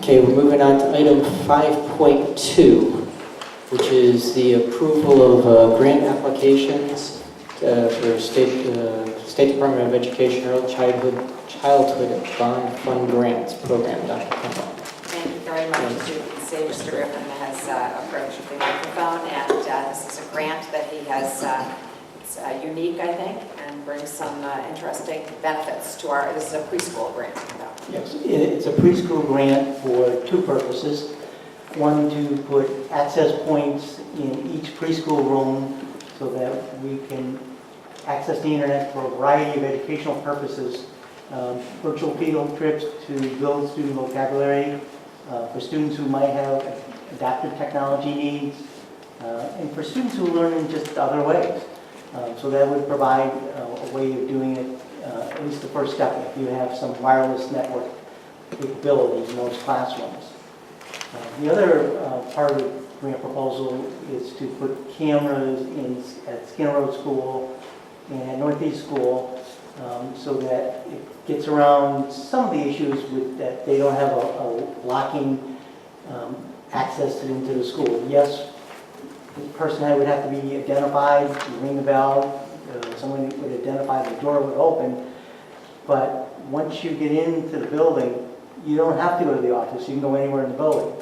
Okay, we're moving on to item 5.2, which is the approval of grant applications for State Department of Education Early Childhood Bond Fund Grants Program. Dr. Campbell. Thank you very much. As you can see, Mr. Griffin has approached the microphone, and this is a grant that he has, it's unique, I think, and brings some interesting benefits to our, this is a preschool grant. Yes, it's a preschool grant for two purposes. One, to put access points in each preschool room so that we can access the internet for a variety of educational purposes. Virtual field trips to build student vocabulary, for students who might have adaptive technology needs, and for students who learn in just other ways. So that would provide a way of doing it, at least the first step, if you have some wireless network capabilities in those classrooms. The other part of the grant proposal is to put cameras at Skinner Road School and Northeast School, so that it gets around some of the issues with that they don't have a locking access into the school. Yes, the person would have to be identified, ring the bell, someone would identify, the door would open, but once you get into the building, you don't have to go to the office, you can go anywhere in the building.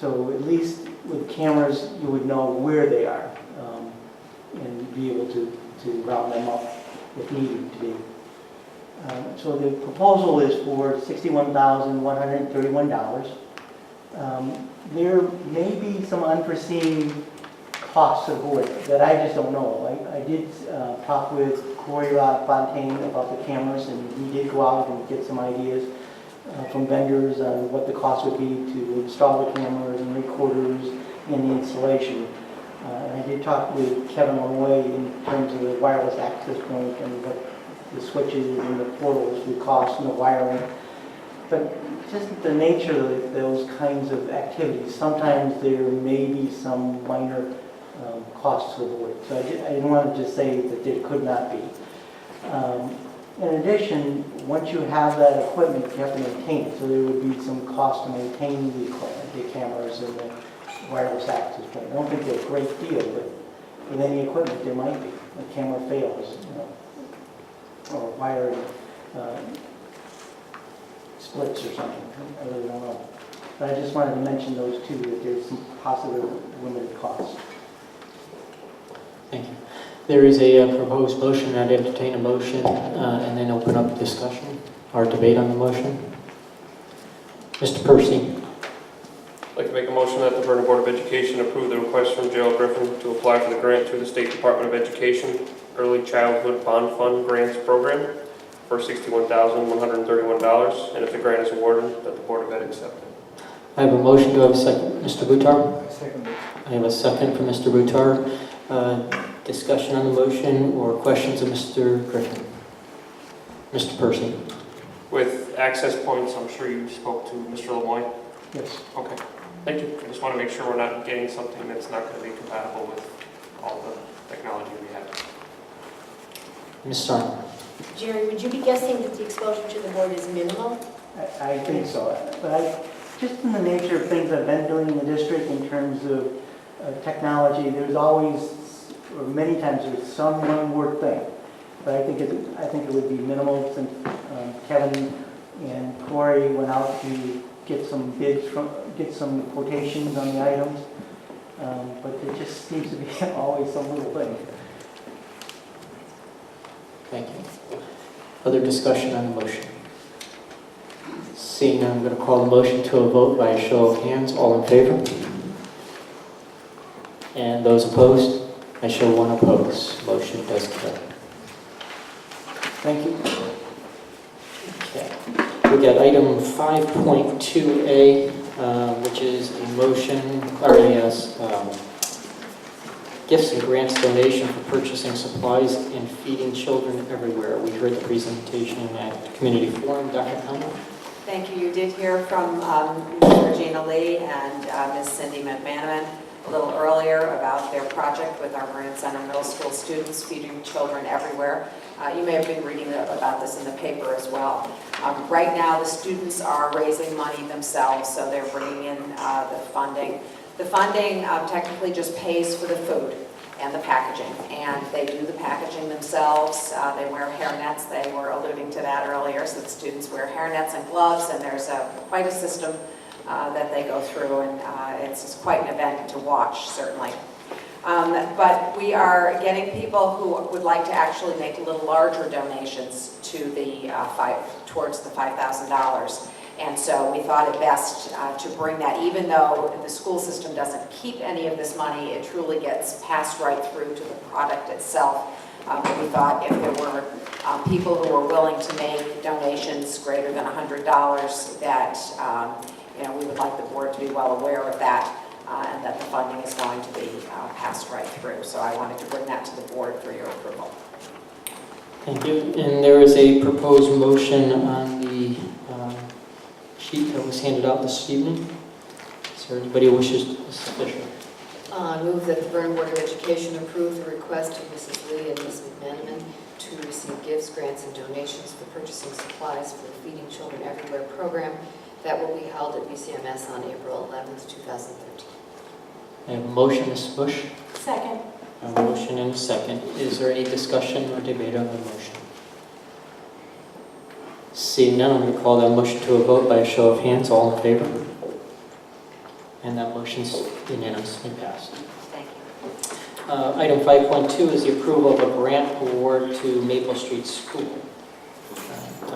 So at least with cameras, you would know where they are and be able to route them up if needed to be. So the proposal is for $61,131. There may be some unforeseen costs avoided that I just don't know. I did talk with Corey Fontaine about the cameras, and we did go out and get some ideas from vendors on what the cost would be to install the cameras and recorders and the installation. And I did talk with Kevin Lemoy in terms of the wireless access point and what the switches and the portals would cost and the wiring. But just the nature of those kinds of activities, sometimes there may be some minor costs to avoid. So I didn't want to just say that there could not be. In addition, once you have that equipment, you have to maintain it. So there would be some cost to maintain the equipment, the cameras and the wireless access point. I don't think they're a great deal, but with any equipment there might be. A camera fails, or wiring splits or something. I really don't know. But I just wanted to mention those two, that there's some possible limited costs. Thank you. There is a proposed motion. I'd entertain a motion and then open up discussion or debate on the motion. Mr. Percy. I'd like to make a motion that the Vernon Board of Education approve the request from Gerald Griffin to apply for the grant through the State Department of Education Early Childhood Bond Fund Grants Program for $61,131, and if the grant is awarded, that the Board of Ed accept it. I have a motion. Do I have a second? Mr. Buttar? Second. I have a second from Mr. Buttar. Discussion on the motion or questions of Mr. Griffin? Mr. Percy. With access points, I'm sure you spoke to Mr. Lemoy. Yes. Okay. Thank you. I just want to make sure we're not getting something that's not going to be compatible with all the technology we have. Ms. Sarn. Jerry, would you be guessing that the exposure to the board is minimal? I think so. But just in the nature of things I've been doing in the district in terms of technology, there's always, or many times, there's some one more thing. But I think it would be minimal, since Kevin and Corey went out to get some bids get some quotations on the items. But there just seems to be always some little thing. Thank you. Other discussion on the motion? Seeing none, I'm going to call the motion to a vote by a show of hands. All in favor? And those opposed? I show one opposed. Motion does carry. Thank you. Okay. We got item 5.2A, which is a motion, or yes, gifts and grants donation for purchasing supplies and feeding children everywhere. We heard the presentation at Community Forum. Dr. Campbell. Thank you. You did hear from Ms. Regina Lee and Ms. Cindy McManaman. a little earlier about their project with our Marin Center Middle School students, Feeding Children Everywhere. You may have been reading about this in the paper as well. Right now, the students are raising money themselves, so they're bringing in the funding. The funding technically just pays for the food and the packaging, and they do the packaging themselves. They wear hairnets. They were alluding to that earlier, so the students wear hairnets and gloves, and there's quite a system that they go through, and it's quite an event to watch, certainly. But we are getting people who would like to actually make a little larger donations to the towards the $5,000. And so we thought it best to bring that, even though the school system doesn't keep any of this money, it truly gets passed right through to the product itself. But we thought if there were people who were willing to make donations greater than $100, that we would like the board to be well aware of that, and that the funding is going to be passed right through. So I wanted to bring that to the board for your approval. Thank you. And there is a proposed motion on the sheet that was handed out this evening. Is there anybody who wishes to Fisher? Move that the Vernon Board of Education approve the request of Mrs. Lee and Ms. McManaman to receive gifts, grants, and donations for purchasing supplies for the Feeding Children Everywhere program that will be held at BCMS on April 11th, 2013. I have a motion, Ms. Bush. Second. A motion and a second. Is there any discussion or debate on the motion? Seeing none, I'm going to call that motion to a vote by a show of hands. All in favor? And that motion's unanimously passed. Thank you. Item 5.2 is the approval of a grant award to Maple Street School.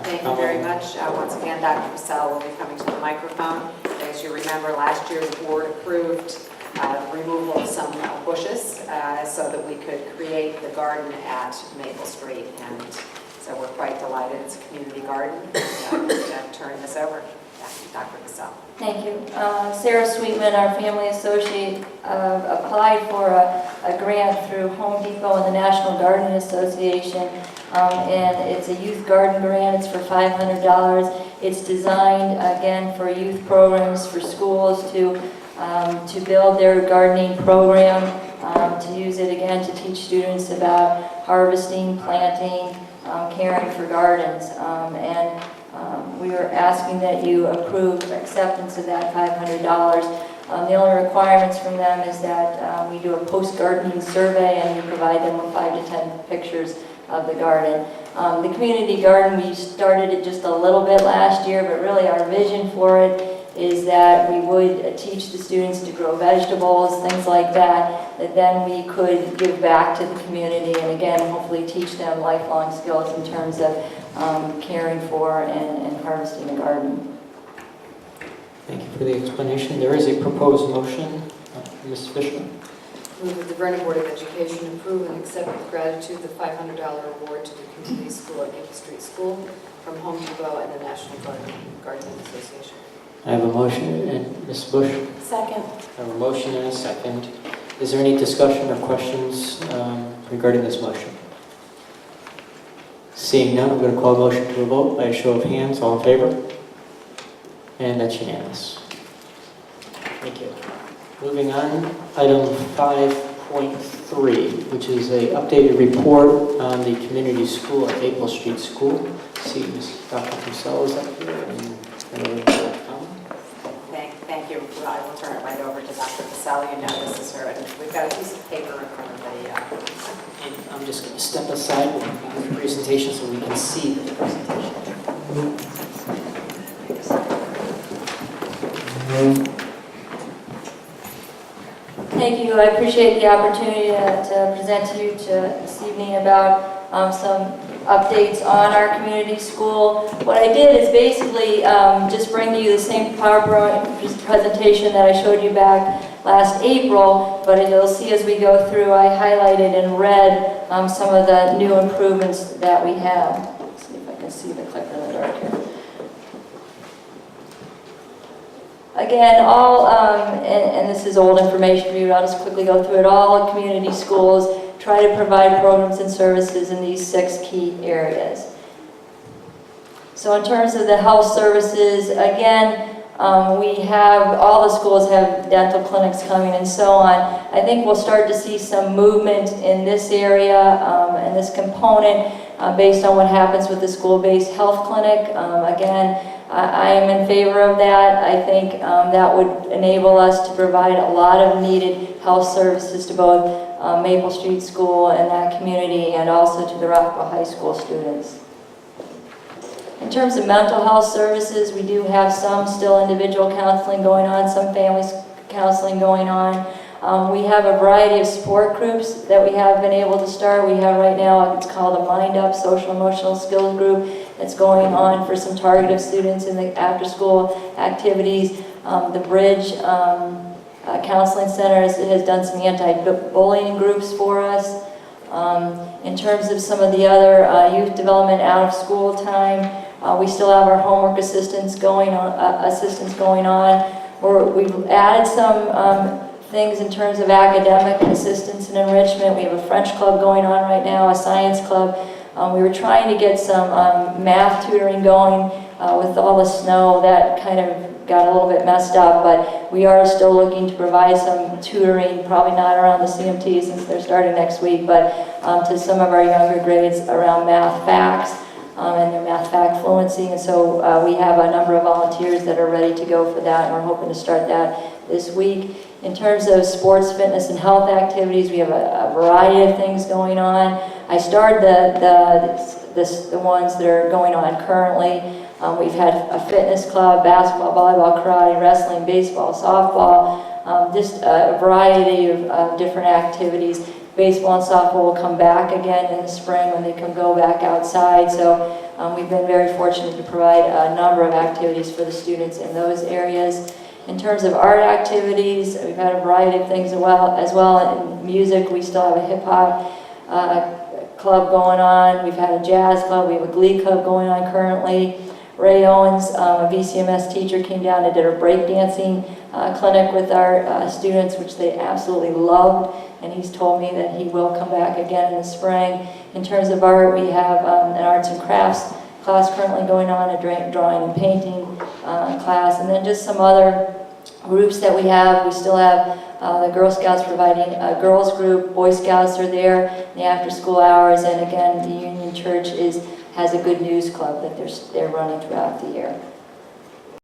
Thank you very much. Once again, Dr. Cassell will be coming to the microphone. As you remember, last year the board approved the removal of some bushes so that we could create the garden at Maple Street. And so we're quite delighted. It's a community garden. I'll turn this over to Dr. Cassell. Thank you. Sarah Sweetman, our family associate, applied for a grant through Home Depot and the National Garden Association, and it's a youth garden grant. It's for $500. It's designed, again, for youth programs, for schools to build their gardening program, to use it, again, to teach students about harvesting, planting, caring for gardens, we are asking that you approve acceptance of that $500. The only requirements from them is that we do a post-gardening survey and we provide them with 5 to 10 pictures of the garden. The community garden, we started it just a little bit last year, but really our vision for it is that we would teach the students to grow vegetables, things like that, that then we could give back to the community and again, hopefully teach them lifelong skills in terms of caring for and harvesting a garden. Thank you for the explanation. There is a proposed motion. Ms. Fisher. Move that the Vernon Board of Education approve and accept with gratitude the $500 award to the community school at Maple Street School from Home Depot and the National Gardening Association. I have a motion, and Ms. Bush. Second. I have a motion and a second. Is there any discussion or questions regarding this motion? Seeing none, I'm going to call a motion to a vote by a show of hands. All in favor? And that's unanimous. Thank you. Moving on, item 5.3, which is an updated report on the community school at Maple Street School. See, Dr. Cassell is up here. Thank you. Well, I will turn it right over to Dr. Cassell. You know this is her. We've got a piece of paper in front of the... And I'm just going to step aside with the presentation so we can see the presentation. Thank you. I appreciate the opportunity to present to you this evening about some updates on our community school. What I did is basically just bring to you the same PowerPoint presentation that I showed you back last April, but you'll see as we go through, I highlighted in red some of the new improvements that we have. Let's see if I can see the clicker in the dark here. Again, all, and this is old information for you, I'll just quickly go through it. All community schools try to provide programs and services in these 6 key areas. So in terms of the health services, again, We have, all the schools have dental clinics coming and so on. I think we'll start to see some movement in this area and this component based on what happens with the school-based health clinic. Again, I am in favor of that. I think that would enable us to provide a lot of needed health services to both Maple Street School and that community, and also to the Rockville High School students. In terms of mental health services, we do have some still individual counseling going on, some families counseling going on. We have a variety of support groups that we have been able to start. We have right now, it's called a Mind Up Social Emotional Skills Group that's going on for some targeted students in the after-school activities. The Bridge Counseling Center has done some anti-bullying groups for us. In terms of some of the other youth development out of school time, we still have our homework assistance going on. We've added some things in terms of academic assistance and enrichment. We have a French club going on right now, a science club. We were trying to get some math tutoring going with all the snow. That kind of got a little bit messed up, but we are still looking to provide some tutoring, probably not around the CMT since they're starting next week, but to some of our younger grades around math facts and their math fact fluency. And so we have a number of volunteers that are ready to go for that, and we're hoping to start that this week. In terms of sports, fitness, and health activities, we have a variety of things going on. I started the ones that are going on currently. We've had a fitness club, basketball, volleyball, karate, wrestling, baseball, softball, just a variety of different activities. Baseball and softball will come back again in the spring when they can go back outside. So we've been very fortunate to provide a number of activities for the students in those areas. In terms of art activities, we've had a variety of things as well. In music, we still have a hip-hop club going on. We've had a jazz club. We have a glee club going on currently. Ray Owens, a VCMS teacher, came down and did a breakdancing clinic with our students, which they absolutely loved, and he's told me that he will come back again in the spring. In terms of art, we have an arts and crafts class currently going on, a drawing and painting class, and then just some other groups that we have. We still have the Girl Scouts providing a girls group. Boy Scouts are there in the after-school hours, and again, the Union Church has a good news club that they're running throughout the year.